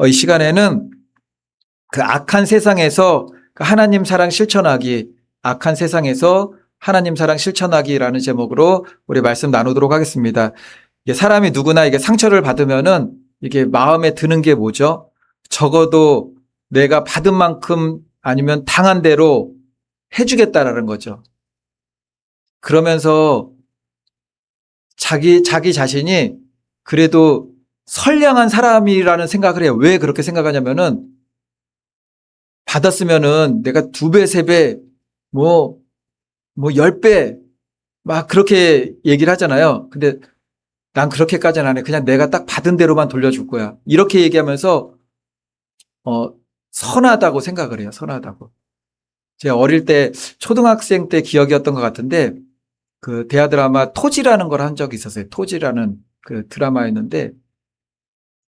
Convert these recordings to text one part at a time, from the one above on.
이 시간에는 그 악한 세상에서 하나님 사랑 실천하기, 악한 세상에서 하나님 사랑 실천하기라는 제목으로 우리 말씀 나누도록 하겠습니다. 이게 사람이 누구나 이게 상처를 받으면은 이게 마음에 드는 게 뭐죠? 적어도 내가 받은 만큼 아니면 당한 대로 해주겠다라는 거죠. 그러면서 자기 자신이 그래도 선량한 사람이라는 생각을 해요. 왜 그렇게 생각하냐면은 받았으면은 내가 2배, 3배, 뭐 10배 막 그렇게 얘기를 하잖아요. 근데 난 그렇게까지는 안 해. 그냥 내가 딱 받은 대로만 돌려줄 거야. 이렇게 얘기하면서 선하다고 생각을 해요. 선하다고. 제가 어릴 때 초등학생 때 기억이었던 것 같은데 그 대하 드라마 토지라는 걸 한 적이 있었어요. 토지라는 그 드라마였는데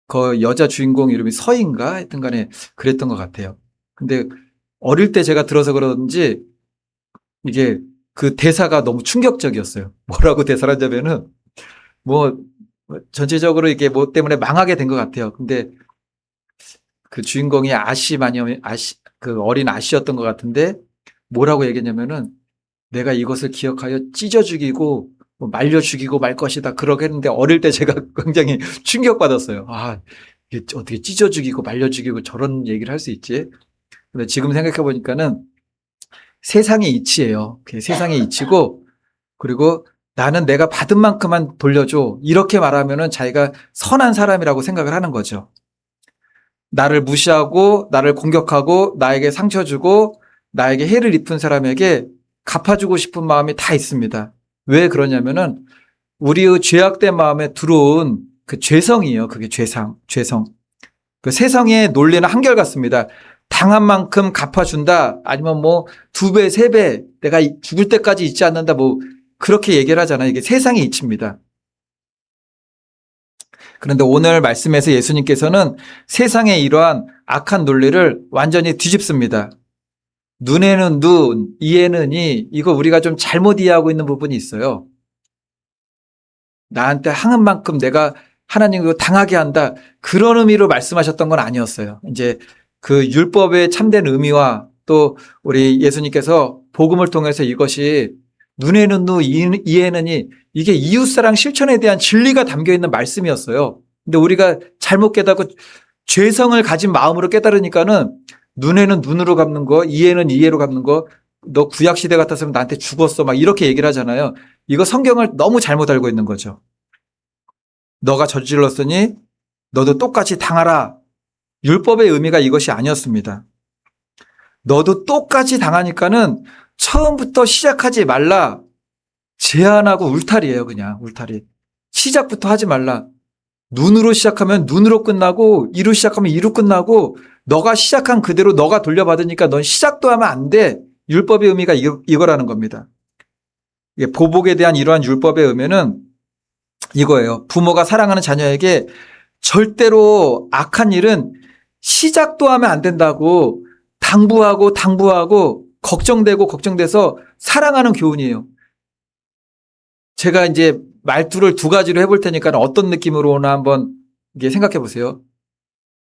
그 여자 주인공 이름이 서인가 하여튼 간에 그랬던 것 같아요. 근데 어릴 때 제가 들어서 그런지 이게 그 대사가 너무 충격적이었어요. 뭐라고 대사를 하자면은 뭐 전체적으로 이게 뭐 때문에 망하게 된 것 같아요. 근데 그 주인공이 그 어린 아씨였던 것 같은데 뭐라고 얘기했냐면은 내가 이것을 기억하여 찢어 죽이고 뭐 말려 죽이고 말 것이다. 그러게 했는데 어릴 때 제가 굉장히 충격받았어요. 아, 이게 어떻게 찢어 죽이고 말려 죽이고 저런 얘기를 할 수 있지? 근데 지금 생각해 보니까는 세상의 이치예요. 세상의 이치고 그리고 나는 내가 받은 만큼만 돌려줘. 이렇게 말하면은 자기가 선한 사람이라고 생각을 하는 거죠. 나를 무시하고 나를 공격하고 나에게 상처 주고 나에게 해를 입힌 사람에게 갚아주고 싶은 마음이 다 있습니다. 왜 그러냐면은 우리의 죄악된 마음에 들어온 그 죄성이에요. 그게 죄성. 그 세상의 논리는 한결같습니다. 당한 만큼 갚아준다. 아니면 뭐 2배, 3배 내가 죽을 때까지 잊지 않는다. 뭐 그렇게 얘기를 하잖아요. 이게 세상의 이치입니다. 그런데 오늘 말씀에서 예수님께서는 세상의 이러한 악한 논리를 완전히 뒤집습니다. 눈에는 눈, 이에는 이, 이거 우리가 좀 잘못 이해하고 있는 부분이 있어요. 나한테 항한 만큼 내가 하나님으로 당하게 한다. 그런 의미로 말씀하셨던 건 아니었어요. 이제 그 율법의 참된 의미와 또 우리 예수님께서 복음을 통해서 이것이 눈에는 눈, 이에는 이, 이게 이웃사랑 실천에 대한 진리가 담겨 있는 말씀이었어요. 근데 우리가 잘못 깨닫고 죄성을 가진 마음으로 깨달으니까는 눈에는 눈으로 갚는 거, 이에는 이에로 갚는 거, 너 구약시대 같았으면 나한테 죽었어. 막 이렇게 얘기를 하잖아요. 이거 성경을 너무 잘못 알고 있는 거죠. 너가 저질렀으니 너도 똑같이 당하라. 율법의 의미가 이것이 아니었습니다. 너도 똑같이 당하니까는 처음부터 시작하지 말라. 제한하고 울타리예요, 그냥 울타리. 시작부터 하지 말라. 눈으로 시작하면 눈으로 끝나고 이로 시작하면 이로 끝나고 너가 시작한 그대로 너가 돌려받으니까 넌 시작도 하면 안 돼. 율법의 의미가 이거라는 겁니다. 보복에 대한 이러한 율법의 의미는 이거예요. 부모가 사랑하는 자녀에게 절대로 악한 일은 시작도 하면 안 된다고 당부하고 걱정돼서 사랑하는 교훈이에요. 제가 이제 말투를 2가지로 해볼 테니까 어떤 느낌으로 오나 한번 이게 생각해 보세요.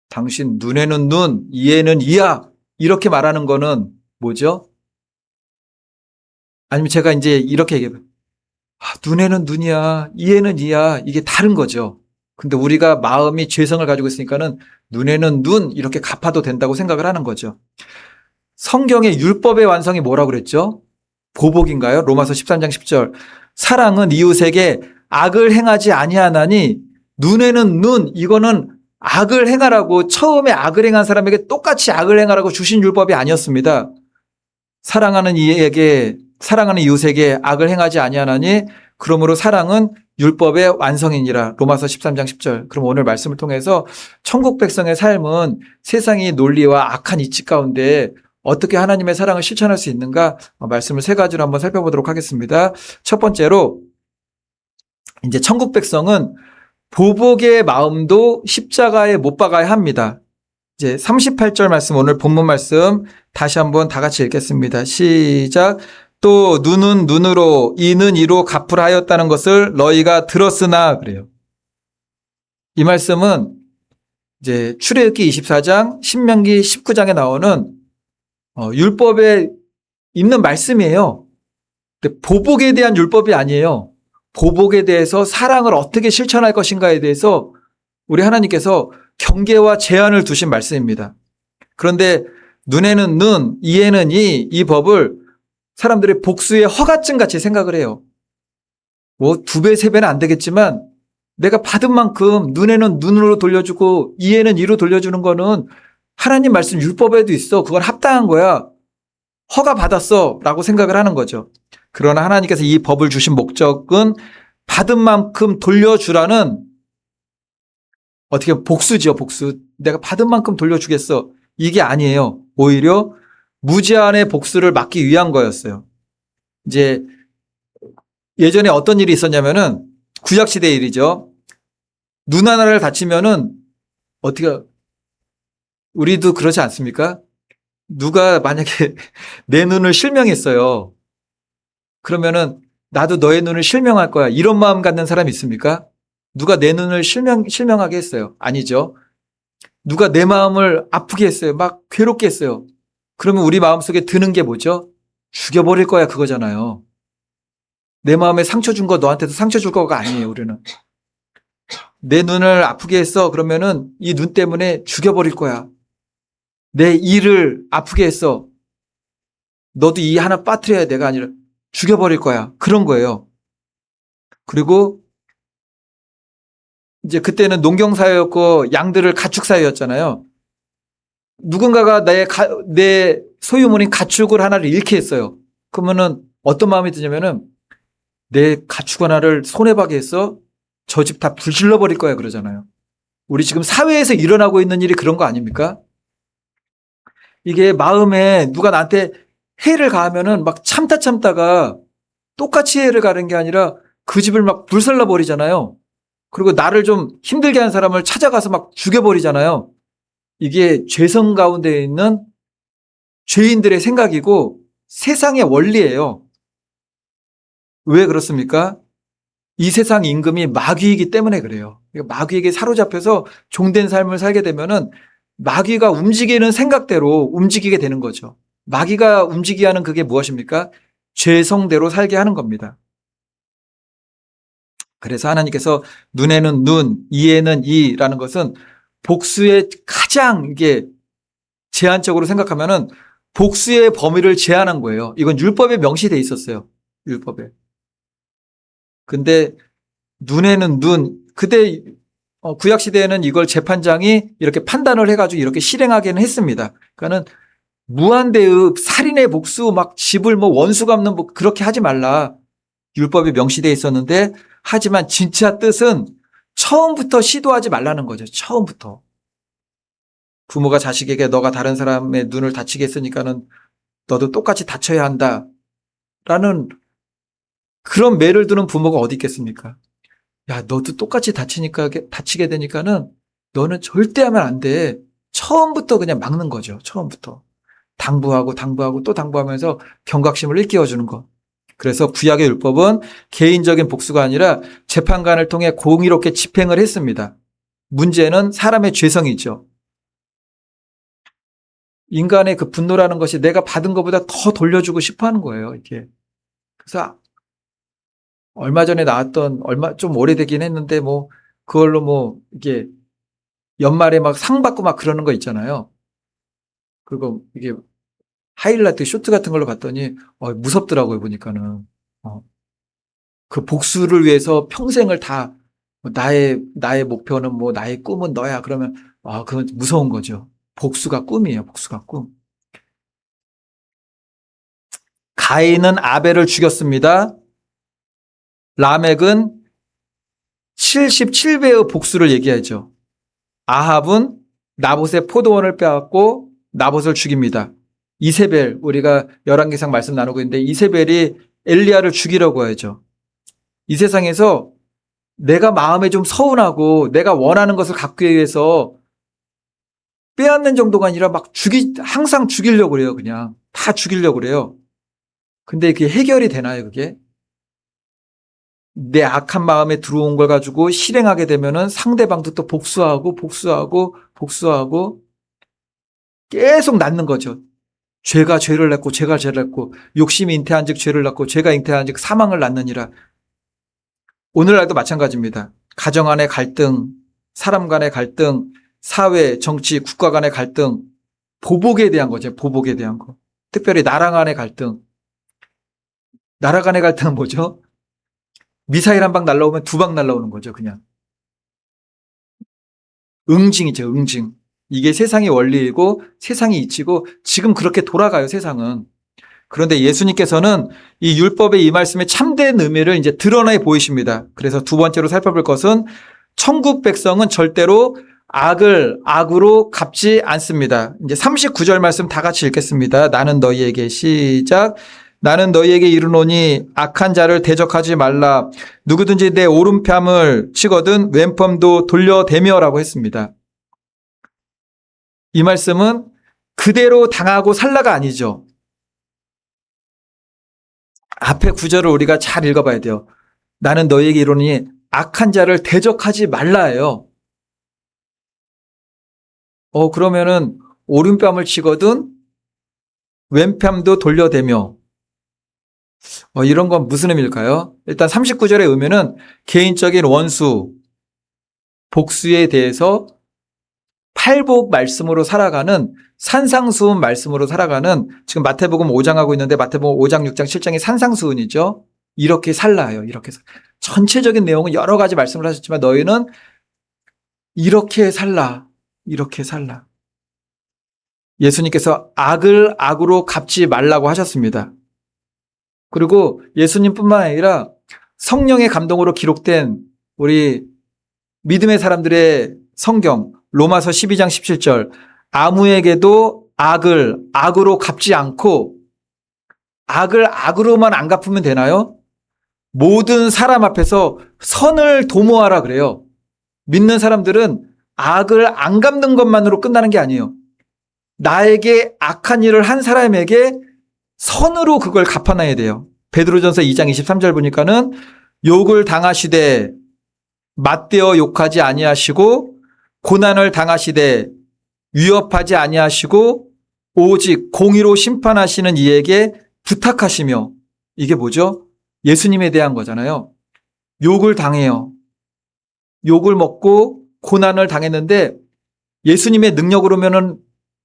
당신 눈에는 눈, 이에는 이야. 이렇게 말하는 거는 뭐죠? 아니면 제가 이제 이렇게 얘기해봐요. 눈에는 눈이야, 이에는 이야. 이게 다른 거죠. 근데 우리가 마음이 죄성을 가지고 있으니까는 눈에는 눈 이렇게 갚아도 된다고 생각을 하는 거죠. 성경의 율법의 완성이 뭐라고 그랬죠? 보복인가요? 로마서 13장 10절. 사랑은 이웃에게 악을 행하지 아니하나니 눈에는 눈 이거는 악을 행하라고 처음에 악을 행한 사람에게 똑같이 악을 행하라고 주신 율법이 아니었습니다. 사랑하는 이웃에게 악을 행하지 아니하나니 그러므로 사랑은 율법의 완성이니라. 로마서 13장 10절. 그럼 오늘 말씀을 통해서 천국 백성의 삶은 세상의 논리와 악한 이치 가운데 어떻게 하나님의 사랑을 실천할 수 있는가 말씀을 3가지로 한번 살펴보도록 하겠습니다. 첫 번째로 이제 천국 백성은 보복의 마음도 십자가에 못 박아야 합니다. 이제 38절 말씀 오늘 본문 말씀 다시 한번 다 같이 읽겠습니다. 시작. 또 눈은 눈으로 이는 이로 갚으라 하였다는 것을 너희가 들었으나 그래요. 이 말씀은 이제 출애굽기 24장, 신명기 19장에 나오는 율법에 있는 말씀이에요. 근데 보복에 대한 율법이 아니에요. 보복에 대해서 사랑을 어떻게 실천할 것인가에 대해서 우리 하나님께서 경계와 제한을 두신 말씀입니다. 그런데 눈에는 눈, 이에는 이 법을 사람들이 복수의 허가증 같이 생각을 해요. 뭐 2배, 3배는 안 되겠지만 내가 받은 만큼 눈에는 눈으로 돌려주고 이에는 이로 돌려주는 거는 하나님 말씀 율법에도 있어. 그건 합당한 거야. 허가 받았어. 라고 생각을 하는 거죠. 그러나 하나님께서 이 법을 주신 목적은 받은 만큼 돌려주라는 어떻게 복수지요, 복수. 내가 받은 만큼 돌려주겠어. 이게 아니에요. 오히려 무제한의 복수를 막기 위한 거였어요. 이제 예전에 어떤 일이 있었냐면은 구약시대 일이죠. 눈 하나를 다치면은 어떻게 우리도 그렇지 않습니까? 누가 만약에 내 눈을 실명했어요. 그러면은 나도 너의 눈을 실명할 거야. 이런 마음 갖는 사람이 있습니까? 누가 내 눈을 실명하게 했어요? 아니죠. 누가 내 마음을 아프게 했어요. 막 괴롭게 했어요. 그러면 우리 마음속에 드는 게 뭐죠? 죽여버릴 거야 그거잖아요. 내 마음에 상처 준 거 너한테도 상처 줄 거가 아니에요. 우리는. 내 눈을 아프게 했어. 그러면은 이 눈 때문에 죽여버릴 거야. 내 이를 아프게 했어. 너도 이 하나 빠뜨려야 내가 아니라 죽여버릴 거야. 그런 거예요. 그리고 이제 그때는 농경사회였고 양들을 가축 사회였잖아요. 누군가가 내 소유물인 가축을 하나를 잃게 했어요. 그러면은 어떤 마음이 드냐면은 내 가축 하나를 손해보게 해서 저 집 다 불질러버릴 거야 그러잖아요. 우리 지금 사회에서 일어나고 있는 일이 그런 거 아닙니까? 이게 마음에 누가 나한테 해를 가하면은 막 참다가 똑같이 해를 가는 게 아니라 그 집을 막 불살라 버리잖아요. 그리고 나를 좀 힘들게 하는 사람을 찾아가서 막 죽여버리잖아요. 이게 죄성 가운데 있는 죄인들의 생각이고 세상의 원리예요. 왜 그렇습니까? 이 세상 임금이 마귀이기 때문에 그래요. 마귀에게 사로잡혀서 종된 삶을 살게 되면은 마귀가 움직이는 생각대로 움직이게 되는 거죠. 마귀가 움직이게 하는 그게 무엇입니까? 죄성대로 살게 하는 겁니다. 그래서 하나님께서 눈에는 눈, 이에는 이라는 것은 복수의 가장 이게 제한적으로 생각하면은 복수의 범위를 제한한 거예요. 이건 율법에 명시돼 있었어요. 율법에. 근데 눈에는 눈, 그때 구약 시대에는 이걸 재판장이 이렇게 판단을 해가지고 이렇게 실행하기는 했습니다. 그러니까는 무한대의 살인의 복수, 막 집을 뭐 원수 갚는 뭐 그렇게 하지 말라. 율법에 명시돼 있었는데 하지만 진짜 뜻은 처음부터 시도하지 말라는 거죠. 처음부터. 부모가 자식에게 너가 다른 사람의 눈을 다치게 했으니까는 너도 똑같이 다쳐야 한다. 라는 그런 매를 두는 부모가 어디 있겠습니까? 야, 너도 똑같이 다치게 되니까는 너는 절대 하면 안 돼. 처음부터 그냥 막는 거죠. 처음부터. 당부하고 또 당부하면서 경각심을 일깨워주는 것. 그래서 구약의 율법은 개인적인 복수가 아니라 재판관을 통해 공의롭게 집행을 했습니다. 문제는 사람의 죄성이죠. 인간의 그 분노라는 것이 내가 받은 것보다 더 돌려주고 싶어 하는 거예요, 이게. 그래서 얼마 전에 나왔던, 좀 오래되긴 했는데, 뭐, 그걸로 뭐, 이게 연말에 막 상 받고 막 그러는 거 있잖아요. 그리고 이게 하이라이트 쇼트 같은 걸로 봤더니, 무섭더라고요, 보니까는. 그 복수를 위해서 평생을 다, 나의 목표는 뭐, 나의 꿈은 너야. 그러면, 그건 무서운 거죠. 복수가 꿈이에요, 복수가 꿈. 가인은 아벨을 죽였습니다. 라멕은 77배의 복수를 얘기하죠. 아합은 나봇의 포도원을 빼앗고 나봇을 죽입니다. 이세벨, 우리가 열왕기상 말씀 나누고 있는데 이세벨이 엘리야를 죽이려고 하죠. 이 세상에서 내가 마음에 좀 서운하고 내가 원하는 것을 갖기 위해서 빼앗는 정도가 아니라 막 항상 죽이려고 그래요. 그냥 다 죽이려고 그래요. 근데 그게 해결이 되나요, 그게? 내 악한 마음에 들어온 걸 가지고 실행하게 되면은 상대방도 또 복수하고 계속 낳는 거죠. 죄가 죄를 낳고 죄가 죄를 낳고 욕심이 잉태한즉 죄를 낳고 죄가 잉태한즉 사망을 낳느니라. 오늘날도 마찬가지입니다. 가정 안의 갈등, 사람 간의 갈등, 사회, 정치, 국가 간의 갈등, 보복에 대한 거죠. 보복에 대한 거. 특별히 나라 간의 갈등. 나라 간의 갈등은 뭐죠? 미사일 한 방 날라오면 두 방 날라오는 거죠, 그냥. 응징이죠, 응징. 이게 세상의 원리이고 세상의 이치고 지금 그렇게 돌아가요, 세상은. 그런데 예수님께서는 이 율법의 이 말씀의 참된 의미를 이제 드러내 보이십니다. 그래서 두 번째로 살펴볼 것은 천국 백성은 절대로 악을 악으로 갚지 않습니다. 이제 39절 말씀 다 같이 읽겠습니다. 나는 너희에게 시작. 나는 너희에게 이르노니 악한 자를 대적하지 말라. 누구든지 내 오른뺨을 치거든 왼편도 돌려대며라고 했습니다. 이 말씀은 그대로 당하고 살라가 아니죠. 앞에 구절을 우리가 잘 읽어봐야 돼요. 나는 너희에게 이르노니 악한 자를 대적하지 말라예요. 그러면은 오른뺨을 치거든 왼뺨도 돌려대며 이런 건 무슨 의미일까요? 일단 39절의 의미는 개인적인 원수, 복수에 대해서 팔복 말씀으로 살아가는 산상수훈 말씀으로 살아가는 지금 마태복음 5장 하고 있는데 마태복음 5장, 6장, 7장이 산상수훈이죠. 이렇게 살라요. 이렇게 전체적인 내용은 여러 가지 말씀을 하셨지만 너희는 이렇게 살라. 이렇게 살라. 예수님께서 악을 악으로 갚지 말라고 하셨습니다. 그리고 예수님뿐만 아니라 성령의 감동으로 기록된 우리 믿음의 사람들의 성경 로마서 12장 17절 아무에게도 악을 악으로 갚지 않고 악을 악으로만 안 갚으면 되나요? 모든 사람 앞에서 선을 도모하라 그래요. 믿는 사람들은 악을 안 갚는 것만으로 끝나는 게 아니에요. 나에게 악한 일을 한 사람에게 선으로 그걸 갚아놔야 돼요. 베드로전서 2장 23절 보니까는 욕을 당하시되 맞대어 욕하지 아니하시고 고난을 당하시되 위협하지 아니하시고 오직 공의로 심판하시는 이에게 부탁하시며 이게 뭐죠? 예수님에 대한 거잖아요. 욕을 당해요. 욕을 먹고 고난을 당했는데 예수님의 능력으로면은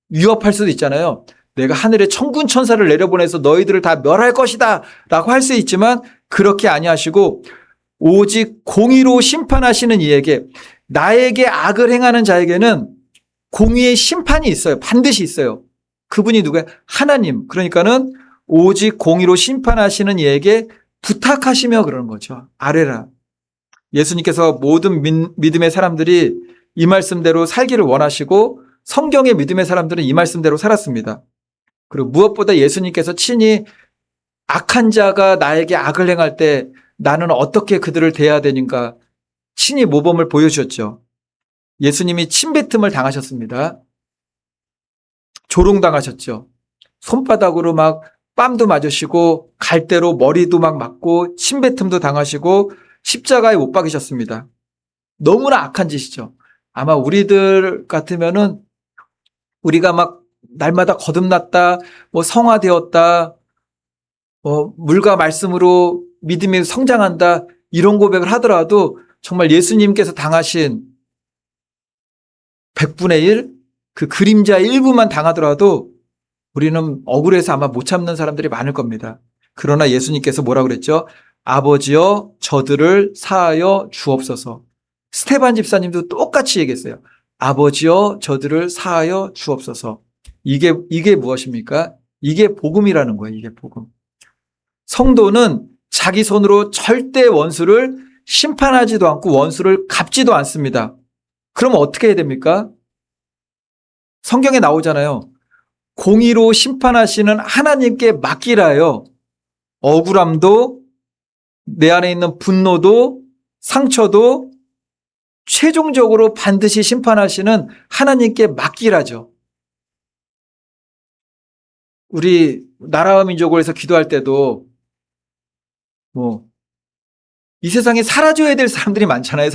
위협할 수도 있잖아요. 내가 하늘에 천군 천사를 내려보내서 너희들을 다 멸할 것이다 라고 할 수 있지만 그렇게 아니하시고 오직 공의로 심판하시는 이에게 나에게 악을 행하는 자에게는 공의의 심판이 있어요. 반드시 있어요. 그분이 누구예요? 하나님. 그러니까는 오직 공의로 심판하시는 이에게 부탁하시며 그러는 거죠. 아뢰라. 예수님께서 모든 믿음의 사람들이 이 말씀대로 살기를 원하시고 성경의 믿음의 사람들은 이 말씀대로 살았습니다. 그리고 무엇보다 예수님께서 친히 악한 자가 나에게 악을 행할 때 나는 어떻게 그들을 대해야 되는가 친히 모범을 보여주셨죠. 예수님이 침뱉음을 당하셨습니다. 조롱당하셨죠. 손바닥으로 막 뺨도 맞으시고 갈대로 머리도 막 맞고 침뱉음도 당하시고 십자가에 못 박이셨습니다. 너무나 악한 짓이죠. 아마 우리들 같으면은 우리가 막 날마다 거듭났다, 성화되었다, 물과 말씀으로 믿음이 성장한다 이런 고백을 하더라도 정말 예수님께서 당하신 100분의 1, 그 그림자의 일부만 당하더라도 우리는 억울해서 아마 못 참는 사람들이 많을 겁니다. 그러나 예수님께서 뭐라고 그랬죠? 아버지여 저들을 사하여 주옵소서. 스테반 집사님도 똑같이 얘기했어요. 아버지여 저들을 사하여 주옵소서. 이게 무엇입니까? 이게 복음이라는 거예요. 이게 복음. 성도는 자기 손으로 절대 원수를 심판하지도 않고 원수를 갚지도 않습니다. 그럼 어떻게 해야 됩니까? 성경에 나오잖아요. 공의로 심판하시는 하나님께 맡기라요. 억울함도 내 안에 있는 분노도 상처도 최종적으로 반드시 심판하시는 하나님께 맡기라죠. 우리 나라와 민족을 위해서 기도할 때도 이 세상에 사라져야 될 사람들이 많잖아요.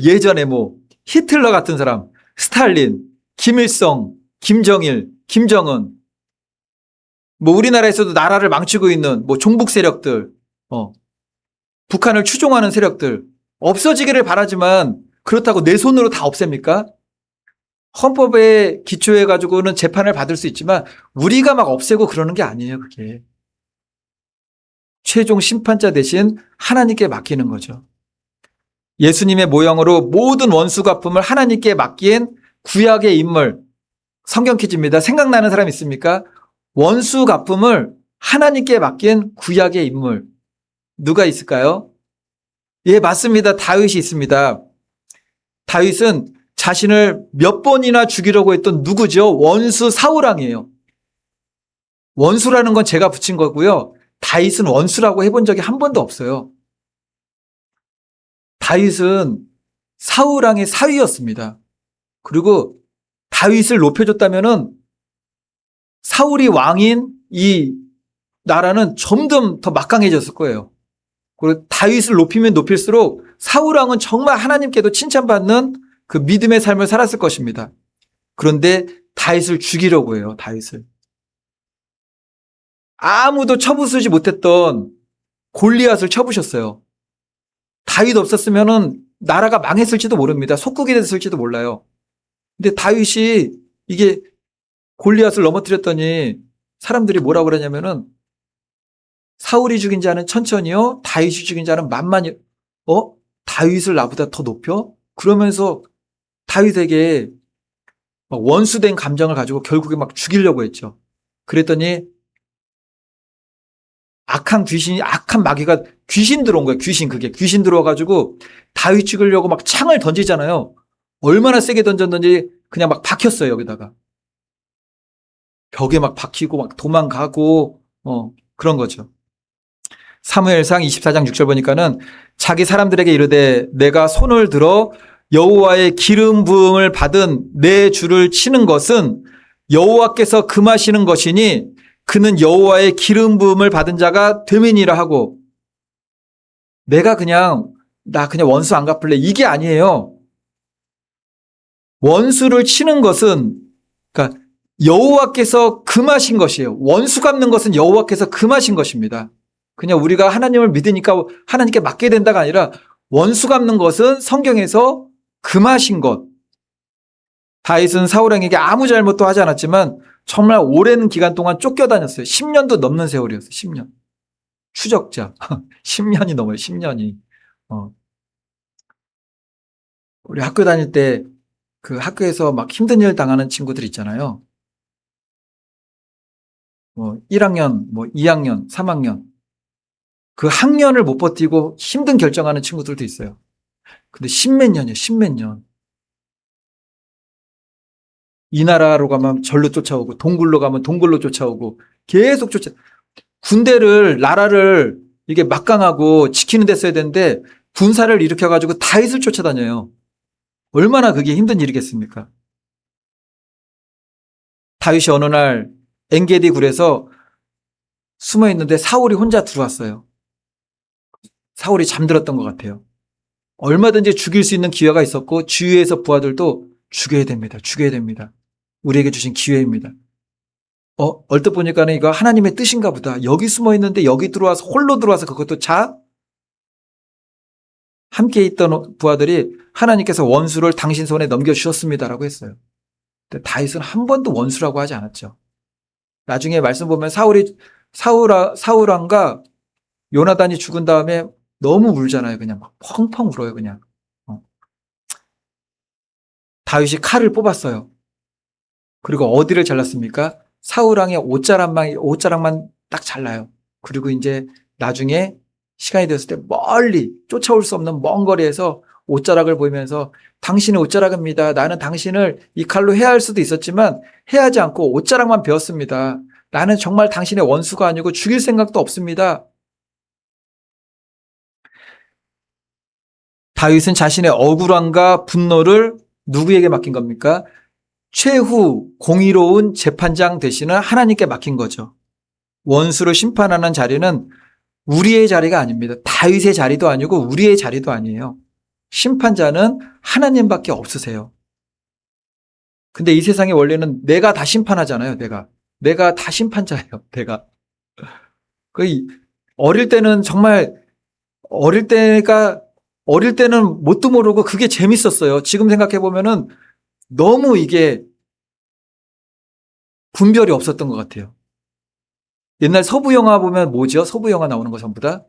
예전에 뭐 히틀러 같은 사람, 스탈린, 김일성, 김정일, 김정은, 뭐 우리나라에서도 나라를 망치고 있는 뭐 종북 세력들, 북한을 추종하는 세력들 없어지기를 바라지만 그렇다고 내 손으로 다 없앱니까? 헌법에 기초해 가지고는 재판을 받을 수 있지만 우리가 막 없애고 그러는 게 아니에요, 그게. 최종 심판자 대신 하나님께 맡기는 거죠. 예수님의 모형으로 모든 원수 갚음을 하나님께 맡긴 구약의 인물. 성경 퀴즈입니다. 생각나는 사람 있습니까? 원수 갚음을 하나님께 맡긴 구약의 인물. 누가 있을까요? 예, 맞습니다. 다윗이 있습니다. 다윗은 자신을 몇 번이나 죽이려고 했던 누구죠? 원수 사울왕이에요. 원수라는 건 제가 붙인 거고요. 다윗은 원수라고 해본 적이 한 번도 없어요. 다윗은 사울왕의 사위였습니다. 그리고 다윗을 높여줬다면은 사울이 왕인 이 나라는 점점 더 막강해졌을 거예요. 그리고 다윗을 높이면 높일수록 사울왕은 정말 하나님께도 칭찬받는 그 믿음의 삶을 살았을 것입니다. 그런데 다윗을 죽이려고 해요. 다윗을. 아무도 쳐부수지 못했던 골리앗을 쳐부셨어요. 다윗 없었으면은 나라가 망했을지도 모릅니다. 속국이 됐을지도 몰라요. 근데 다윗이 이게 골리앗을 넘어뜨렸더니 사람들이 뭐라고 그러냐면은 사울이 죽인 자는 천천히요, 다윗이 죽인 자는 만만히. 다윗을 나보다 더 높여? 그러면서 다윗에게 막 원수된 감정을 가지고 결국에 막 죽이려고 했죠. 그랬더니 악한 마귀가 귀신 들어온 거예요. 귀신 들어와가지고 다윗 죽이려고 막 창을 던지잖아요. 얼마나 세게 던졌는지 그냥 막 박혔어요, 여기다가. 벽에 막 박히고 막 도망가고, 그런 거죠. 사무엘상 24장 6절 보니까는 자기 사람들에게 이르되 내가 손을 들어 여호와의 기름 부음을 받은 내 주를 치는 것은 여호와께서 금하시는 것이니 그는 여호와의 기름 부음을 받은 자가 됨이니라 하고, 나 그냥 원수 안 갚을래, 이게 아니에요. 원수를 치는 것은 그러니까 여호와께서 금하신 것이에요. 원수 갚는 것은 여호와께서 금하신 것입니다. 그냥 우리가 하나님을 믿으니까 하나님께 맡게 된다가 아니라 원수 갚는 것은 성경에서 금하신 것. 다윗은 사울왕에게 아무 잘못도 하지 않았지만 정말 오랜 기간 동안 쫓겨다녔어요. 10년도 넘는 세월이었어요. 10년. 추적자. 10년이 넘어요. 10년이. 우리 학교 다닐 때 그 학교에서 막 힘든 일 당하는 친구들 있잖아요. 1학년, 2학년, 3학년. 그 학년을 못 버티고 힘든 결정하는 친구들도 있어요. 근데 십몇 년이에요. 십몇 년. 이 나라로 가면 절로 쫓아오고 동굴로 가면 동굴로 쫓아오고 계속 군대를, 나라를 이게 막강하고 지키는 데 써야 되는데 군사를 일으켜가지고 다윗을 쫓아다녀요. 얼마나 그게 힘든 일이겠습니까? 다윗이 어느 날 엔게디 굴에서 숨어 있는데 사울이 혼자 들어왔어요. 사울이 잠들었던 것 같아요. 얼마든지 죽일 수 있는 기회가 있었고 주위에서 부하들도 죽여야 됩니다. 죽여야 됩니다. 우리에게 주신 기회입니다. 얼뜻 보니까는 이거 하나님의 뜻인가 보다. 여기 숨어 있는데 여기 들어와서 홀로 들어와서 그것도 함께 있던 부하들이 하나님께서 원수를 당신 손에 넘겨주셨습니다라고 했어요. 근데 다윗은 한 번도 원수라고 하지 않았죠. 나중에 말씀 보면 사울왕과 요나단이 죽은 다음에 너무 울잖아요. 그냥 막 펑펑 울어요. 그냥. 다윗이 칼을 뽑았어요. 그리고 어디를 잘랐습니까? 사울왕의 옷자락만 딱 잘라요. 그리고 이제 나중에 시간이 됐을 때 멀리 쫓아올 수 없는 먼 거리에서 옷자락을 보이면서 당신의 옷자락입니다. 나는 당신을 이 칼로 해야 할 수도 있었지만 해하지 않고 옷자락만 베었습니다. 나는 정말 당신의 원수가 아니고 죽일 생각도 없습니다. 다윗은 자신의 억울함과 분노를 누구에게 맡긴 겁니까? 최후 공의로운 재판장 되시는 하나님께 맡긴 거죠. 원수를 심판하는 자리는 우리의 자리가 아닙니다. 다윗의 자리도 아니고 우리의 자리도 아니에요. 심판자는 하나님밖에 없으세요. 근데 이 세상의 원리는 내가 다 심판하잖아요. 내가 다 심판자예요. 내가. 어릴 때는 정말 어릴 때는 뭣도 모르고 그게 재밌었어요. 지금 생각해 보면은 너무 이게 분별이 없었던 것 같아요. 옛날 서부 영화 보면 뭐죠? 서부 영화 나오는 거 전부 다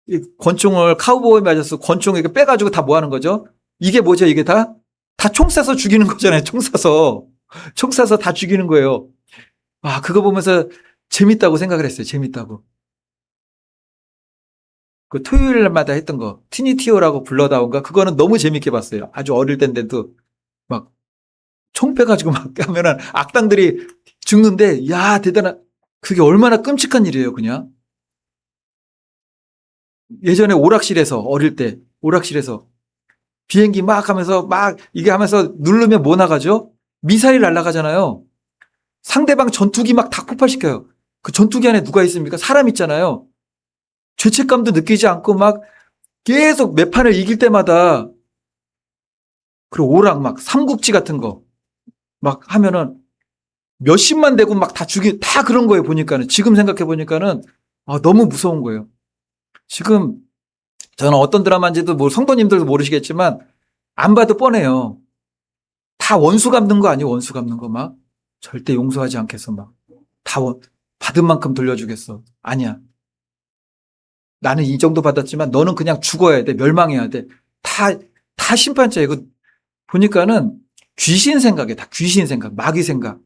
이 권총을 카우보이 맞아서 권총 이렇게 빼가지고 다 뭐 하는 거죠? 이게 뭐죠? 이게 다 총 쏴서 죽이는 거잖아요. 총 쏴서 다 죽이는 거예요. 아, 그거 보면서 재밌다고 생각을 했어요. 재밌다고. 그 토요일마다 했던 거 티니티오라고 불러다온가 그거는 너무 재밌게 봤어요. 아주 어릴 때인데도 막 총 빼가지고 막 하면은 악당들이 죽는데 야 대단한 그게 얼마나 끔찍한 일이에요. 그냥 예전에 오락실에서 어릴 때 오락실에서 비행기 막 하면서 막 이게 하면서 누르면 뭐 나가죠? 미사일 날아가잖아요. 상대방 전투기 막 다 폭발시켜요. 그 전투기 안에 누가 있습니까? 사람 있잖아요. 죄책감도 느끼지 않고 막 계속 몇 판을 이길 때마다 그리고 오락 막 삼국지 같은 거 막 하면은 몇십만 대고 막 다 그런 거예요. 보니까는 지금 생각해 보니까는 너무 무서운 거예요. 지금 저는 어떤 드라마인지도 뭐 성도님들도 모르시겠지만 안 봐도 뻔해요. 다 원수 갚는 거 아니에요? 원수 갚는 거 막 절대 용서하지 않겠어 막 다 받은 만큼 돌려주겠어. 아니야. 나는 이 정도 받았지만 너는 그냥 죽어야 돼. 멸망해야 돼. 다 심판자예요. 이거 보니까는 귀신 생각이에요. 다 귀신 생각, 마귀 생각.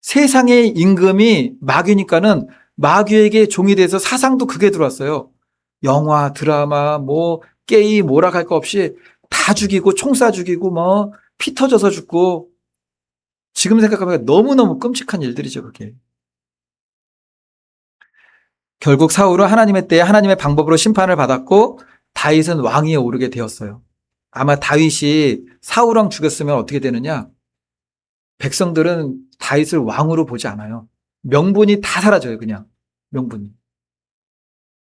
세상의 임금이 마귀니까는 마귀에게 종이 돼서 사상도 그게 들어왔어요. 영화, 드라마, 뭐 게임, 뭐라 할 거 없이 다 죽이고 총 쏴 죽이고 뭐 피 터져서 죽고 지금 생각하면 너무너무 끔찍한 일들이죠. 그게. 결국 사울은 하나님의 때에 하나님의 방법으로 심판을 받았고 다윗은 왕위에 오르게 되었어요. 아마 다윗이 사울 왕 죽였으면 어떻게 되느냐? 백성들은 다윗을 왕으로 보지 않아요. 명분이 다 사라져요. 그냥 명분이.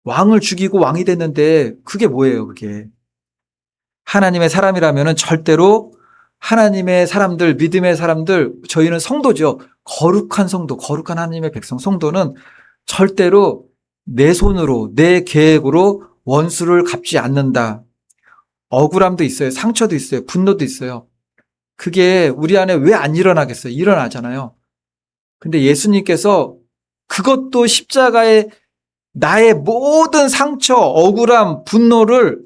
왕을 죽이고 왕이 됐는데 그게 뭐예요? 그게. 하나님의 사람이라면 절대로 하나님의 사람들, 믿음의 사람들, 저희는 성도죠. 거룩한 성도, 거룩한 하나님의 백성, 성도는 절대로 내 손으로, 내 계획으로 원수를 갚지 않는다. 억울함도 있어요. 상처도 있어요. 분노도 있어요. 그게 우리 안에 왜 안 일어나겠어요? 일어나잖아요. 근데 예수님께서 그것도 십자가에 나의 모든 상처, 억울함, 분노를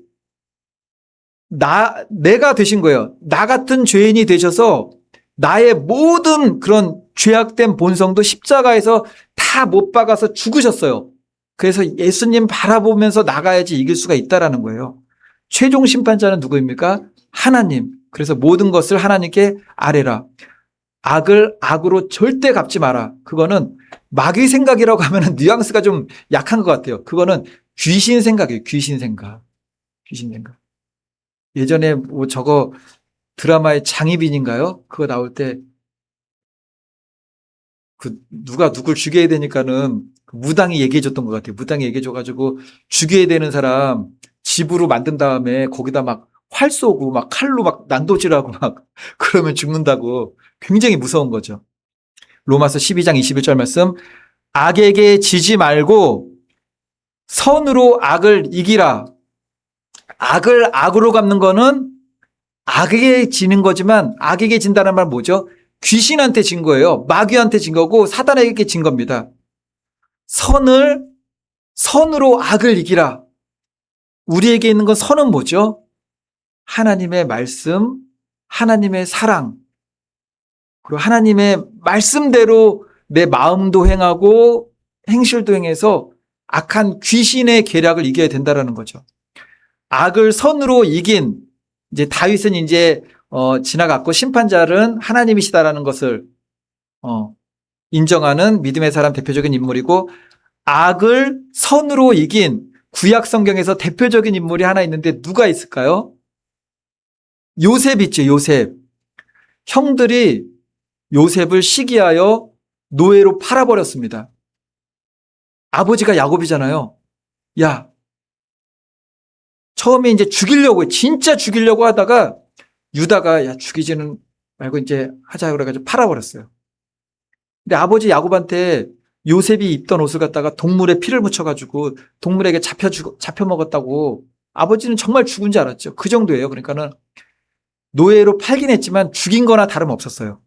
내가 되신 거예요. 나 같은 죄인이 되셔서 나의 모든 그런 죄악된 본성도 십자가에서 다 못 박아서 죽으셨어요. 그래서 예수님 바라보면서 나가야지 이길 수가 있다라는 거예요. 최종 심판자는 누구입니까? 하나님. 그래서 모든 것을 하나님께 아뢰라. 악을 악으로 절대 갚지 마라. 그거는 마귀 생각이라고 하면 뉘앙스가 좀 약한 것 같아요. 그거는 귀신 생각이에요. 귀신 생각. 귀신 생각. 예전에 뭐 저거 드라마의 장희빈인가요? 그거 나올 때 그 누가 누굴 죽여야 되니까는 무당이 얘기해 줬던 것 같아요. 무당이 얘기해 줘가지고 죽여야 되는 사람 집으로 만든 다음에 거기다 막 활 쏘고 막 칼로 막 난도질하고 막 그러면 죽는다고 굉장히 무서운 거죠. 로마서 12장 21절 말씀 악에게 지지 말고 선으로 악을 이기라. 악을 악으로 갚는 거는 악에게 지는 거지만 악에게 진다는 말 뭐죠? 귀신한테 진 거예요. 마귀한테 진 거고 사단에게 진 겁니다. 선으로 악을 이기라. 우리에게 있는 건 선은 뭐죠? 하나님의 말씀, 하나님의 사랑, 그리고 하나님의 말씀대로 내 마음도 행하고 행실도 행해서 악한 귀신의 계략을 이겨야 된다라는 거죠. 악을 선으로 이긴 이제 다윗은 이제 지나갔고 심판자는 하나님이시다라는 것을 인정하는 믿음의 사람 대표적인 인물이고 악을 선으로 이긴 구약 성경에서 대표적인 인물이 하나 있는데 누가 있을까요? 요셉 있죠. 요셉. 형들이 요셉을 시기하여 노예로 팔아버렸습니다. 아버지가 야곱이잖아요. 야, 처음에 이제 죽이려고, 진짜 죽이려고 하다가 유다가 야, 죽이지는 말고 이제 하자 그래가지고 팔아버렸어요. 근데 아버지 야곱한테 요셉이 입던 옷을 갖다가 동물에 피를 묻혀가지고 동물에게 잡혀 먹었다고 아버지는 정말 죽은 줄 알았죠. 그 정도예요. 그러니까는 노예로 팔긴 했지만 죽인 거나 다름없었어요.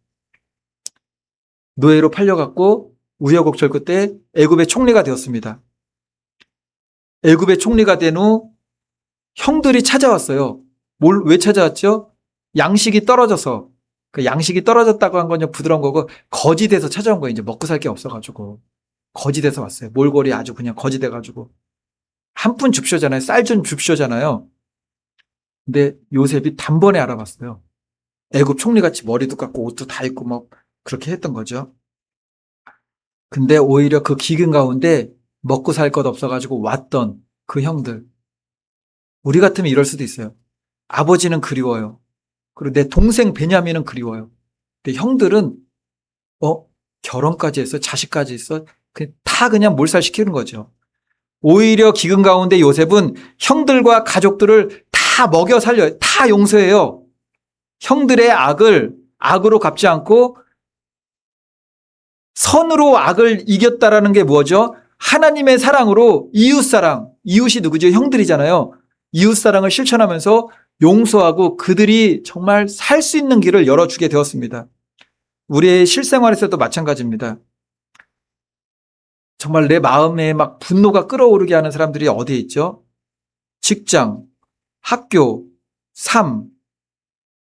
노예로 팔려갖고 우여곡절 끝에 애굽의 총리가 되었습니다. 애굽의 총리가 된 후 형들이 찾아왔어요. 왜 찾아왔죠? 양식이 떨어져서. 그 양식이 떨어졌다고 한 건 부드러운 거고 거지돼서 찾아온 거예요. 이제 먹고 살 게 없어가지고 거지돼서 왔어요. 몰골이 아주 그냥 거지돼가지고 한 푼 줍쇼잖아요. 쌀 좀 줍쇼잖아요. 근데 요셉이 단번에 알아봤어요. 애굽 총리같이 머리도 깎고 옷도 다 입고 뭐 그렇게 했던 거죠. 근데 오히려 그 기근 가운데 먹고 살 것 없어가지고 왔던 그 형들. 우리 같으면 이럴 수도 있어요. 아버지는 그리워요. 그리고 내 동생 베냐민은 그리워요. 근데 형들은 결혼까지 했어, 자식까지 있어, 다 그냥 몰살시키는 거죠. 오히려 기근 가운데 요셉은 형들과 가족들을 다 먹여 살려요. 다 용서해요. 형들의 악을 악으로 갚지 않고 선으로 악을 이겼다라는 게 뭐죠? 하나님의 사랑으로 이웃사랑, 이웃이 누구죠? 형들이잖아요. 이웃사랑을 실천하면서 용서하고 그들이 정말 살 수 있는 길을 열어주게 되었습니다. 우리의 실생활에서도 마찬가지입니다. 정말 내 마음에 막 분노가 끓어오르게 하는 사람들이 어디에 있죠? 직장, 학교, 삶.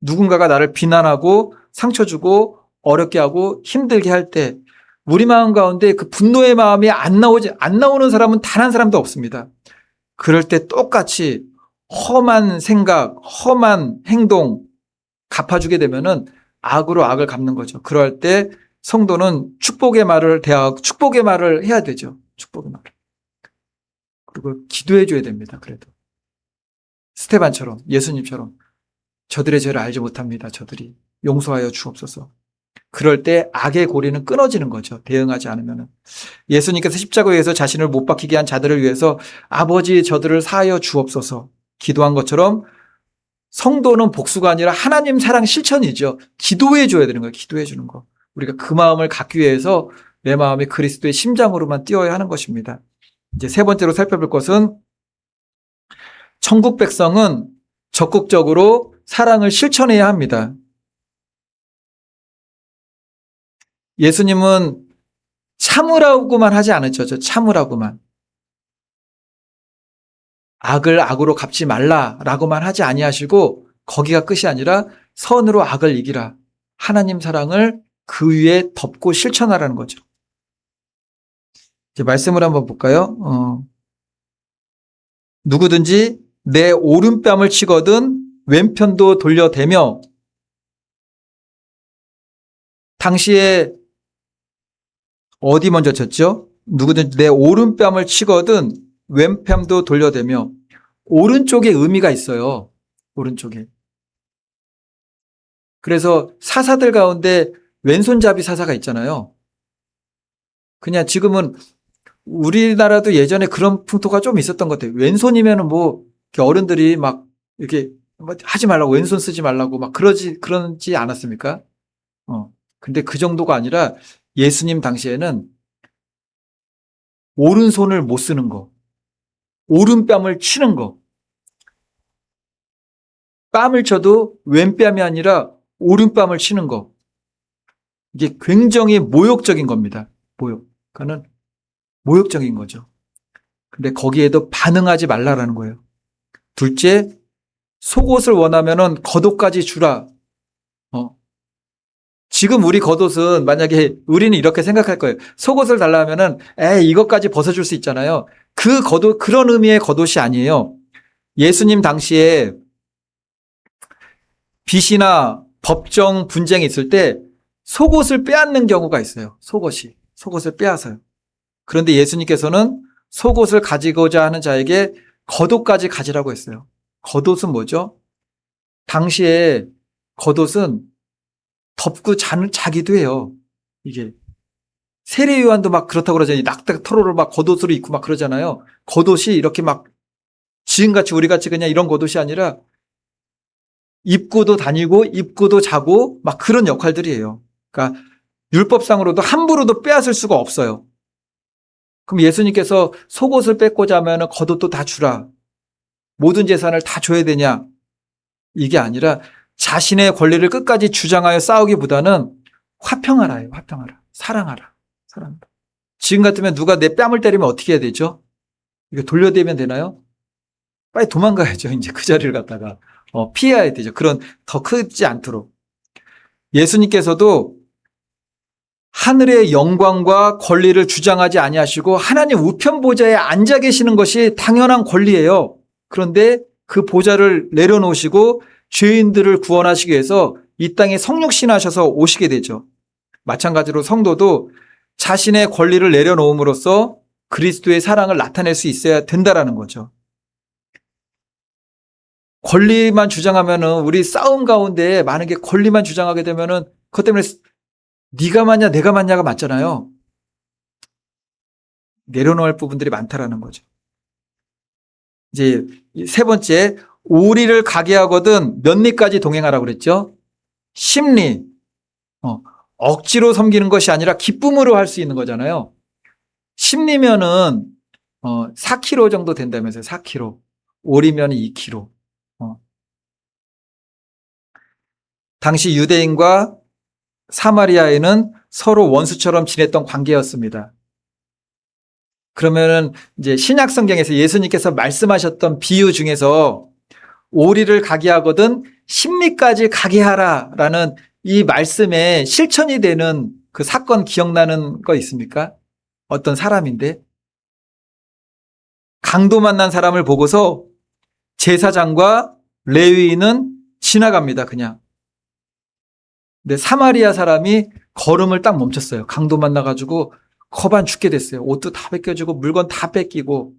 누군가가 나를 비난하고 상처 주고 어렵게 하고 힘들게 할 때 우리 마음 가운데 그 분노의 마음이 안 나오는 사람은 단 한 사람도 없습니다. 그럴 때 똑같이 험한 생각, 험한 행동 갚아주게 되면은 악으로 악을 갚는 거죠. 그럴 때 성도는 축복의 말을 대하고 축복의 말을 해야 되죠. 축복의 말. 그리고 기도해 줘야 됩니다. 그래도 스테반처럼, 예수님처럼 저들의 죄를 알지 못합니다. 저들이 용서하여 주옵소서. 그럴 때 악의 고리는 끊어지는 거죠. 대응하지 않으면. 예수님께서 십자가에서 자신을 못 박히게 한 자들을 위해서 아버지 저들을 사하여 주옵소서 기도한 것처럼 성도는 복수가 아니라 하나님 사랑 실천이죠. 기도해 줘야 되는 거예요. 기도해 주는 거. 우리가 그 마음을 갖기 위해서 내 마음이 그리스도의 심장으로만 뛰어야 하는 것입니다. 이제 세 번째로 살펴볼 것은 천국 백성은 적극적으로 사랑을 실천해야 합니다. 예수님은 참으라고만 하지 않으셨죠. 참으라고만. 악을 악으로 갚지 말라라고만 하지 아니하시고 거기가 끝이 아니라 선으로 악을 이기라. 하나님 사랑을 그 위에 덮고 실천하라는 거죠. 이제 말씀을 한번 볼까요? 누구든지 내 오른뺨을 치거든 왼편도 돌려대며 당시에 어디 먼저 쳤죠? 누구든지 내 오른뺨을 치거든 왼편도 돌려대며 오른쪽에 의미가 있어요. 오른쪽에. 그래서 사사들 가운데 왼손잡이 사사가 있잖아요. 그냥 지금은 우리나라도 예전에 그런 풍토가 좀 있었던 것 같아요. 왼손이면은 뭐 어른들이 막 이렇게 하지 말라고 왼손 쓰지 말라고 막 그러지 않았습니까? 근데 그 정도가 아니라 예수님 당시에는 오른손을 못 쓰는 거, 오른뺨을 치는 거, 뺨을 쳐도 왼뺨이 아니라 오른뺨을 치는 거. 이게 굉장히 모욕적인 겁니다. 그거는 모욕적인 거죠. 근데 거기에도 반응하지 말라라는 거예요. 둘째, 속옷을 원하면은 겉옷까지 주라. 지금 우리 겉옷은 만약에 우리는 이렇게 생각할 거예요. 속옷을 달라 하면은 이것까지 벗어줄 수 있잖아요. 그 겉옷, 그런 의미의 겉옷이 아니에요. 예수님 당시에 빚이나 법정 분쟁이 있을 때 속옷을 빼앗는 경우가 있어요. 속옷을 빼앗아요. 그런데 예수님께서는 속옷을 가지고자 하는 자에게 겉옷까지 가지라고 했어요. 겉옷은 뭐죠? 당시에 겉옷은 덮고 자기도 해요. 이게 세례 요한도 막 그렇다고 그러잖아요. 낙타 토로를 막 겉옷으로 입고 막 그러잖아요. 겉옷이 이렇게 막 지금같이 우리같이 그냥 이런 겉옷이 아니라 입고도 다니고 입고도 자고 막 그런 역할들이에요. 그러니까 율법상으로도 함부로도 빼앗을 수가 없어요. 그럼 예수님께서 속옷을 뺏고자 하면 겉옷도 다 주라. 모든 재산을 다 줘야 되냐? 이게 아니라 자신의 권리를 끝까지 주장하여 싸우기보다는 화평하라예요. 화평하라. 사랑하라. 사랑하라. 지금 같으면 누가 내 뺨을 때리면 어떻게 해야 되죠? 이거 돌려대면 되나요? 빨리 도망가야죠. 이제 그 자리를 갖다가 피해야 되죠. 그런 더 크지 않도록. 예수님께서도 하늘의 영광과 권리를 주장하지 아니하시고 하나님 우편 보좌에 앉아 계시는 것이 당연한 권리예요. 그런데 그 보좌를 내려놓으시고 죄인들을 구원하시기 위해서 이 땅에 성육신하셔서 오시게 되죠. 마찬가지로 성도도 자신의 권리를 내려놓음으로써 그리스도의 사랑을 나타낼 수 있어야 된다라는 거죠. 권리만 주장하면은 우리 싸움 가운데 많은 게 권리만 주장하게 되면은 그것 때문에 네가 맞냐 내가 맞냐가 맞잖아요. 내려놓을 부분들이 많다라는 거죠. 이제 세 번째, 오리를 가게 하거든 몇 리까지 동행하라고 그랬죠? 10리. 억지로 섬기는 것이 아니라 기쁨으로 할 수 있는 거잖아요. 10리면은 4km 정도 된다면서요. 4km. 오리면 2km. 당시 유대인과 사마리아인은 서로 원수처럼 지냈던 관계였습니다. 그러면은 이제 신약 성경에서 예수님께서 말씀하셨던 비유 중에서 오리를 가게 하거든 10리까지 가게 하라라는 이 말씀에 실천이 되는 그 사건 기억나는 거 있습니까? 어떤 사람인데 강도 만난 사람을 보고서 제사장과 레위인은 지나갑니다. 그냥. 근데 사마리아 사람이 걸음을 딱 멈췄어요. 강도 만나가지고 거반 죽게 됐어요. 옷도 다 뺏겨주고 물건 다 뺏기고.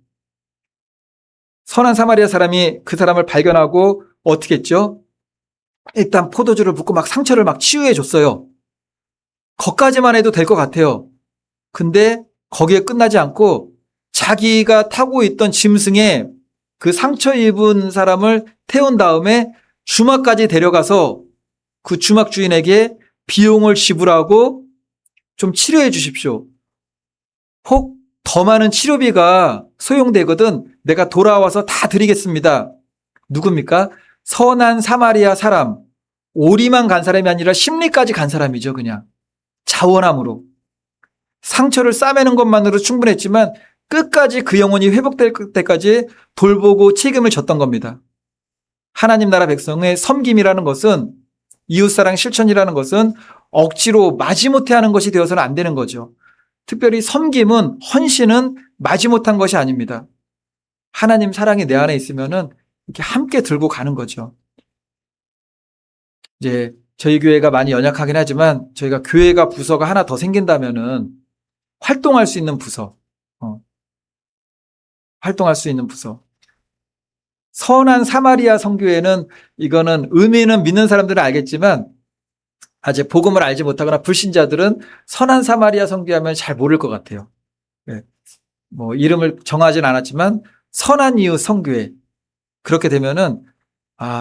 선한 사마리아 사람이 그 사람을 발견하고 어떻게 했죠? 일단 포도주를 붓고 막 상처를 막 치유해 줬어요. 거기까지만 해도 될 것 같아요. 근데 거기에 끝나지 않고 자기가 타고 있던 짐승에 그 상처 입은 사람을 태운 다음에 주막까지 데려가서 그 주막 주인에게 비용을 지불하고 좀 치료해 주십시오. 혹 더 많은 치료비가 소용되거든 내가 돌아와서 다 드리겠습니다. 누굽니까? 선한 사마리아 사람. 오리만 간 사람이 아니라 10리까지 간 사람이죠. 그냥 자원함으로. 상처를 싸매는 것만으로 충분했지만 끝까지 그 영혼이 회복될 때까지 돌보고 책임을 졌던 겁니다. 하나님 나라 백성의 섬김이라는 것은, 이웃사랑 실천이라는 것은 억지로 마지못해 하는 것이 되어서는 안 되는 거죠. 특별히 섬김은, 헌신은 마지못한 것이 아닙니다. 하나님 사랑이 내 안에 있으면은 이렇게 함께 들고 가는 거죠. 이제 저희 교회가 많이 연약하긴 하지만 저희가 교회가 부서가 하나 더 생긴다면은 활동할 수 있는 부서, 활동할 수 있는 부서. 선한 사마리아 선교회는 이거는 의미는 믿는 사람들은 알겠지만 아직 복음을 알지 못하거나 불신자들은 선한 사마리아 선교하면 잘 모를 것 같아요. 네. 뭐 이름을 정하진 않았지만 선한 이웃 선교회. 그렇게 되면은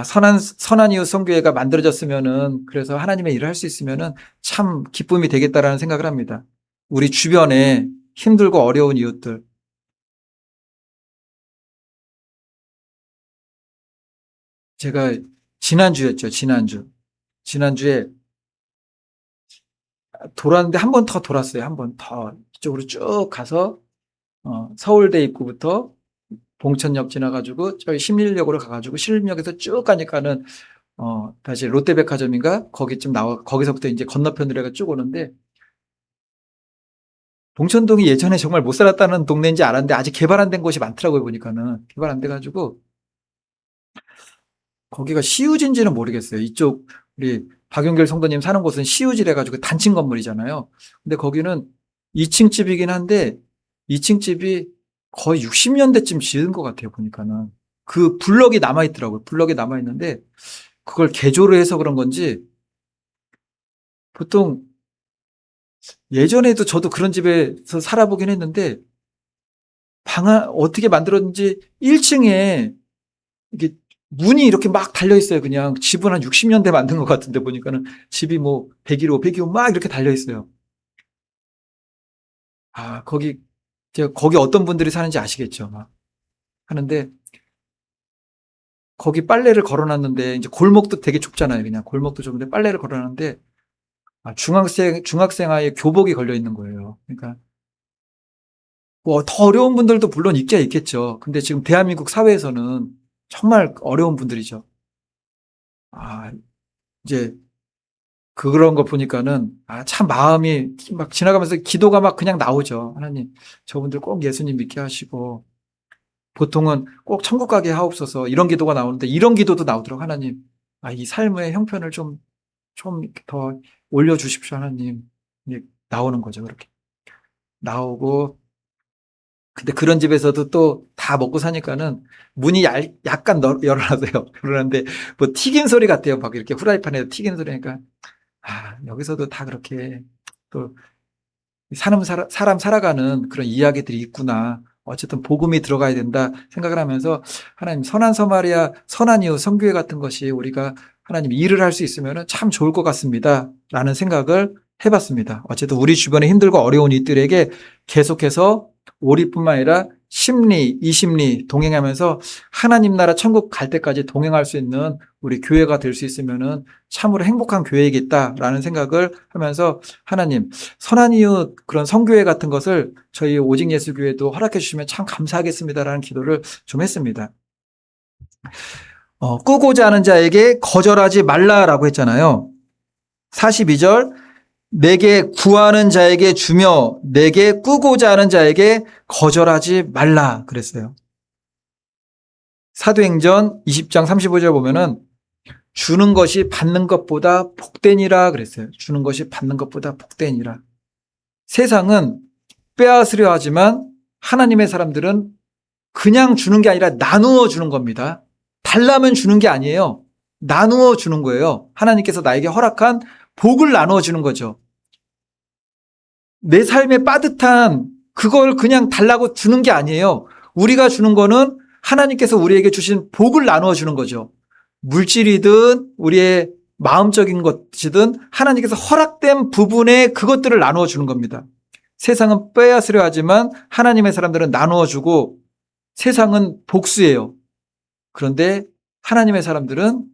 선한 이웃 선교회가 만들어졌으면은, 그래서 하나님의 일을 할 수 있으면은 참 기쁨이 되겠다라는 생각을 합니다. 우리 주변에 힘들고 어려운 이웃들. 제가 지난주였죠. 지난주에 돌았는데 한 번 더 돌았어요. 한 번 더 이쪽으로 쭉 가서 서울대 입구부터 봉천역 지나가지고 저희 신림역으로 가가지고 신림역에서 쭉 가니까는 다시 롯데백화점인가 거기쯤 거기서부터 이제 건너편으로 해가 쭉 오는데, 봉천동이 예전에 정말 못 살았다는 동네인지 알았는데 아직 개발 안 된 곳이 많더라고요. 보니까는 개발 안 돼가지고 거기가 시우지인지는 모르겠어요. 이쪽 우리 박용길 성도님 사는 곳은 시우지래 가지고 단층 건물이잖아요. 근데 거기는 2층 집이긴 한데 2층 집이 거의 60년대쯤 지은 것 같아요. 보니까는 그 블럭이 남아 있더라고요. 블럭이 남아 있는데 그걸 개조를 해서 그런 건지 보통 예전에도 저도 그런 집에서 살아보긴 했는데 어떻게 만들었는지 1층에 이게 문이 이렇게 막 달려 있어요. 그냥 집은 한 60년대 만든 것 같은데 보니까는 집이 뭐 101호 막 이렇게 달려 있어요. 아, 거기 어떤 분들이 사는지 아시겠죠? 막 하는데 거기 빨래를 걸어놨는데 이제 골목도 되게 좁잖아요. 그냥 골목도 좁은데 빨래를 걸어놨는데 중학생 아이의 교복이 걸려 있는 거예요. 그러니까 뭐 더 어려운 분들도 물론 있긴 있겠죠. 근데 지금 대한민국 사회에서는 정말 어려운 분들이죠. 아, 이제 그런 거 보니까는 참 마음이 막 지나가면서 기도가 막 그냥 나오죠. 하나님, 저분들 꼭 예수님 믿게 하시고 보통은 꼭 천국 가게 하옵소서 이런 기도가 나오는데 이런 기도도 나오더라고. 하나님, 이 삶의 형편을 좀 더 올려주십시오. 하나님. 이게 나오는 거죠. 그렇게 나오고 근데 그런 집에서도 또 다 먹고 사니까는 문이 약간 열어놔서요. 그러는데 뭐 튀긴 소리 같아요. 막 이렇게 후라이팬에서 튀기는 소리니까 여기서도 다 그렇게 또 사람 살아가는 그런 이야기들이 있구나. 어쨌든 복음이 들어가야 된다 생각을 하면서 하나님 선한 서마리아, 선한 이웃, 선교회 같은 것이 우리가 하나님 일을 할 수 있으면 참 좋을 것 같습니다. 라는 생각을 해봤습니다. 어쨌든 우리 주변에 힘들고 어려운 이들에게 계속해서 오리뿐만 아니라 심리, 이심리 동행하면서 하나님 나라 천국 갈 때까지 동행할 수 있는 우리 교회가 될 수 있으면 참으로 행복한 교회이겠다라는 생각을 하면서 하나님 선한 이웃 그런 성교회 같은 것을 저희 오직 예수 교회도 허락해 주시면 참 감사하겠습니다라는 기도를 좀 했습니다. 꾸고자 하는 자에게 거절하지 말라라고 했잖아요. 42절 내게 구하는 자에게 주며 내게 꾸고자 하는 자에게 거절하지 말라 그랬어요. 사도행전 20장 35절 보면은 주는 것이 받는 것보다 복되니라 그랬어요. 주는 것이 받는 것보다 복되니라. 세상은 빼앗으려 하지만 하나님의 사람들은 그냥 주는 게 아니라 나누어 주는 겁니다. 달라면 주는 게 아니에요. 나누어 주는 거예요. 하나님께서 나에게 허락한 복을 나누어 주는 거죠. 내 삶에 빠듯한 그걸 그냥 달라고 주는 게 아니에요. 우리가 주는 거는 하나님께서 우리에게 주신 복을 나누어 주는 거죠. 물질이든 우리의 마음적인 것이든 하나님께서 허락된 부분에 그것들을 나누어 주는 겁니다. 세상은 빼앗으려 하지만 하나님의 사람들은 나누어 주고 세상은 복수예요. 그런데 하나님의 사람들은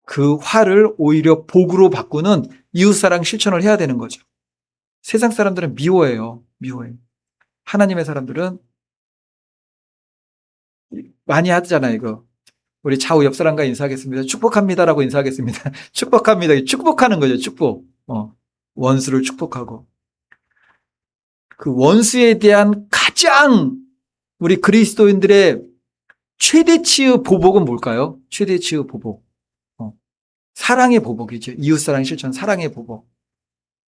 그 화를 오히려 복으로 바꾸는 이웃사랑 실천을 해야 되는 거죠. 세상 사람들은 미워해요. 하나님의 사람들은 많이 하잖아요, 이거. 우리 좌우 옆 사람과 인사하겠습니다. 축복합니다라고 인사하겠습니다. 축복합니다. 축복하는 거죠, 축복. 원수를 축복하고. 그 원수에 대한 가장 우리 그리스도인들의 최대치의 보복은 뭘까요? 최대치의 보복. 사랑의 보복이죠. 이웃사랑 실천, 사랑의 보복.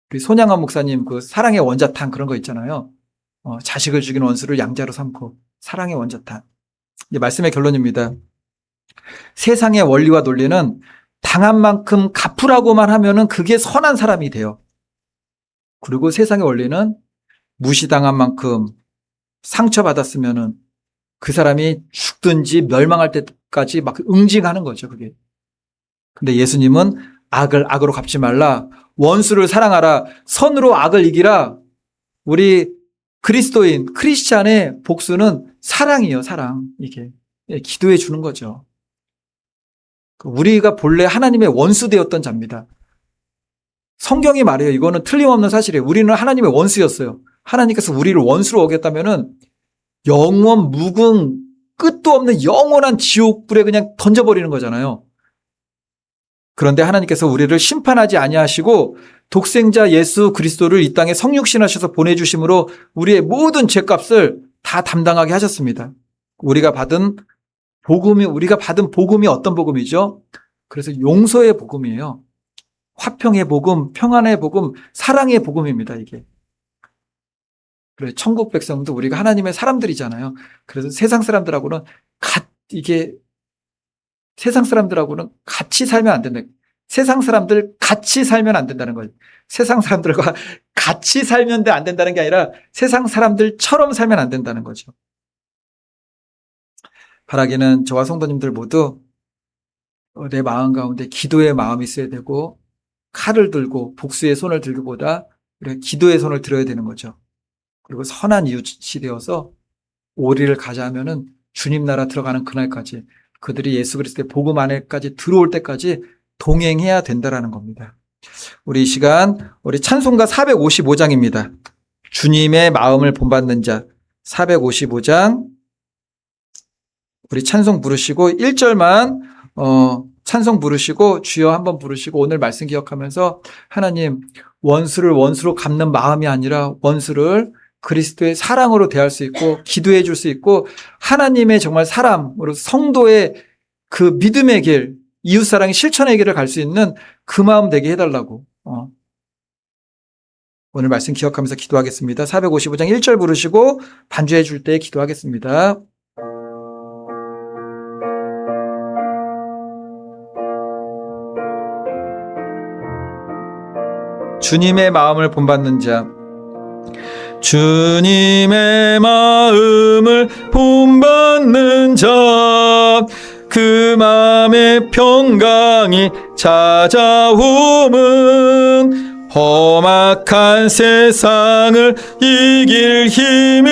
우리 손양환 목사님 그 사랑의 원자탄 그런 거 있잖아요. 자식을 죽인 원수를 양자로 삼고 사랑의 원자탄. 이제 말씀의 결론입니다. 세상의 원리와 논리는 당한 만큼 갚으라고만 하면은 그게 선한 사람이 돼요. 그리고 세상의 원리는 무시당한 만큼 상처받았으면은 그 사람이 죽든지 멸망할 때까지 막 응징하는 거죠, 그게. 근데 예수님은 악을 악으로 갚지 말라. 원수를 사랑하라. 선으로 악을 이기라. 우리 그리스도인, 크리스찬의 복수는 사랑이에요, 사랑. 이게. 기도해 주는 거죠. 우리가 본래 하나님의 원수 되었던 자입니다. 성경이 말해요. 이거는 틀림없는 사실이에요. 우리는 하나님의 원수였어요. 하나님께서 우리를 원수로 어겼다면은 영원, 무궁, 끝도 없는 영원한 지옥불에 그냥 던져버리는 거잖아요. 그런데 하나님께서 우리를 심판하지 아니하시고 독생자 예수 그리스도를 이 땅에 성육신하셔서 보내주심으로 우리의 모든 죄값을 다 담당하게 하셨습니다. 우리가 받은 복음이 어떤 복음이죠? 그래서 용서의 복음이에요. 화평의 복음, 평안의 복음, 사랑의 복음입니다, 이게. 그래서 천국 백성도 우리가 하나님의 사람들이잖아요. 그래서 세상 사람들하고는 세상 사람들하고는 같이 살면 안 된다. 세상 사람들 같이 살면 안 된다는 거예요. 세상 사람들과 같이 살면 안 된다는 게 아니라 세상 사람들처럼 살면 안 된다는 거죠. 바라기는 저와 성도님들 모두 내 마음 가운데 기도의 마음이 있어야 되고, 칼을 들고 복수의 손을 들기보다 우리가 기도의 손을 들어야 되는 거죠. 그리고 선한 이웃이 되어서 오리를 가자면은 주님 나라 들어가는 그날까지, 그들이 예수 그리스도의 복음 안에까지 들어올 때까지 동행해야 된다라는 겁니다. 우리 이 시간 우리 찬송가 455장입니다. 주님의 마음을 본받는 자 455장, 우리 찬송 부르시고 1절만 찬송 부르시고 주여 한번 부르시고 오늘 말씀 기억하면서 하나님, 원수를 원수로 갚는 마음이 아니라 원수를 그리스도의 사랑으로 대할 수 있고 기도해 줄 수 있고 하나님의 정말 사람으로 성도의 그 믿음의 길, 이웃사랑의 실천의 길을 갈 수 있는 그 마음 되게 해달라고 오늘 말씀 기억하면서 기도하겠습니다. 455장 1절 부르시고 반주해 줄 때 기도하겠습니다. 주님의 마음을 본받는 자, 주님의 마음을 본받는 자, 그 마음의 평강이 찾아오면 험악한 세상을 이길 힘이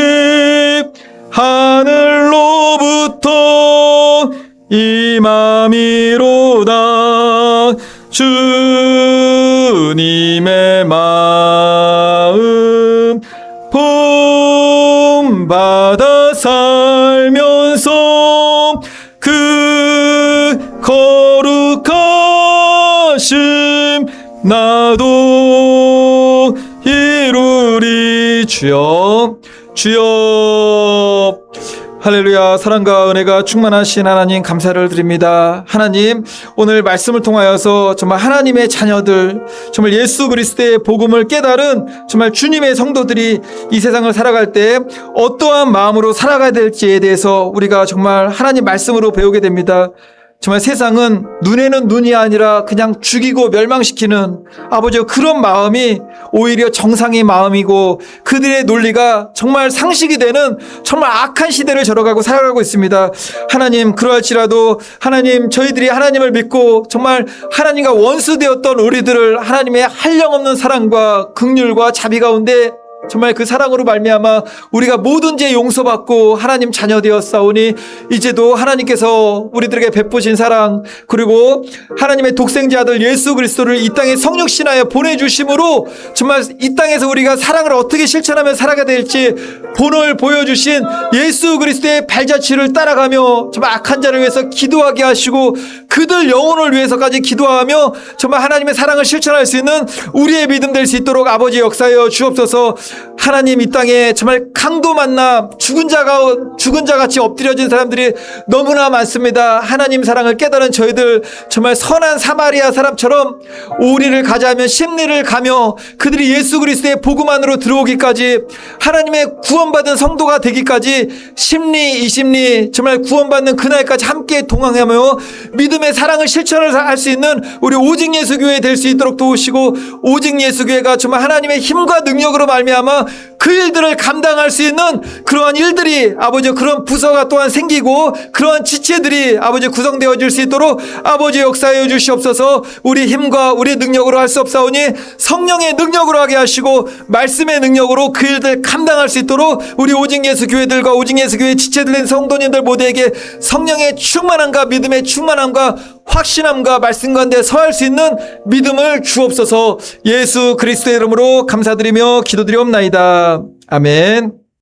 하늘로부터 임함이로다. 주님의 마음 본받아 살면서 그 거룩하심 나도 이루리. 주여, 주여. 할렐루야. 사랑과 은혜가 충만하신 하나님 감사를 드립니다. 하나님, 오늘 말씀을 통하여서 정말 하나님의 자녀들, 정말 예수 그리스도의 복음을 깨달은 정말 주님의 성도들이 이 세상을 살아갈 때 어떠한 마음으로 살아가야 될지에 대해서 우리가 정말 하나님 말씀으로 배우게 됩니다. 정말 세상은 눈에는 눈이 아니라 그냥 죽이고 멸망시키는 아버지, 그런 마음이 오히려 정상의 마음이고 그들의 논리가 정말 상식이 되는 정말 악한 시대를 걸어가고 살아가고 있습니다. 하나님, 그러할지라도 하나님, 저희들이 하나님을 믿고 정말 하나님과 원수되었던 우리들을 하나님의 한량없는 사랑과 긍휼과 자비 가운데 정말 그 사랑으로 말미암아 우리가 모든 죄 용서받고 하나님 자녀 되었사오니 이제도 하나님께서 우리들에게 베푸신 사랑, 그리고 하나님의 독생자 아들 예수 그리스도를 이 땅에 성육신하여 보내주심으로 정말 이 땅에서 우리가 사랑을 어떻게 실천하며 살아가야 될지 본을 보여주신 예수 그리스도의 발자취를 따라가며 정말 악한 자를 위해서 기도하게 하시고 그들 영혼을 위해서까지 기도하며 정말 하나님의 사랑을 실천할 수 있는 우리의 믿음 될 수 있도록 아버지 역사하여 주옵소서. 하나님, 이 땅에 정말 강도 만나 죽은 자 같이 엎드려진 사람들이 너무나 많습니다. 하나님 사랑을 깨달은 저희들 정말 선한 사마리아 사람처럼 오리를 가자면 심리를 가며 그들이 예수 그리스도의 복음 안으로 들어오기까지, 하나님의 구원받은 성도가 되기까지 심리 이심리 정말 구원받는 그날까지 함께 동행하며 믿음의 사랑을 실천을 할 수 있는 우리 오직 예수 교회 될 수 있도록 도우시고, 오직 예수 교회가 정말 하나님의 힘과 능력으로 말미암아 그 일들을 감당할 수 있는 그러한 일들이 아버지, 그런 부서가 또한 생기고 그러한 지체들이 아버지 구성되어질 수 있도록 아버지 역사해 주시옵소서. 우리 힘과 우리 능력으로 할 수 없사오니 성령의 능력으로 하게 하시고 말씀의 능력으로 그 일들 감당할 수 있도록 우리 오직 예수 교회들과 오직 예수 교회 지체들 된 성도님들 모두에게 성령의 충만함과 믿음의 충만함과 확신함과 말씀 가운데 서할 수 있는 믿음을 주옵소서. 예수 그리스도의 이름으로 감사드리며 기도드리옵나이다. 아멘.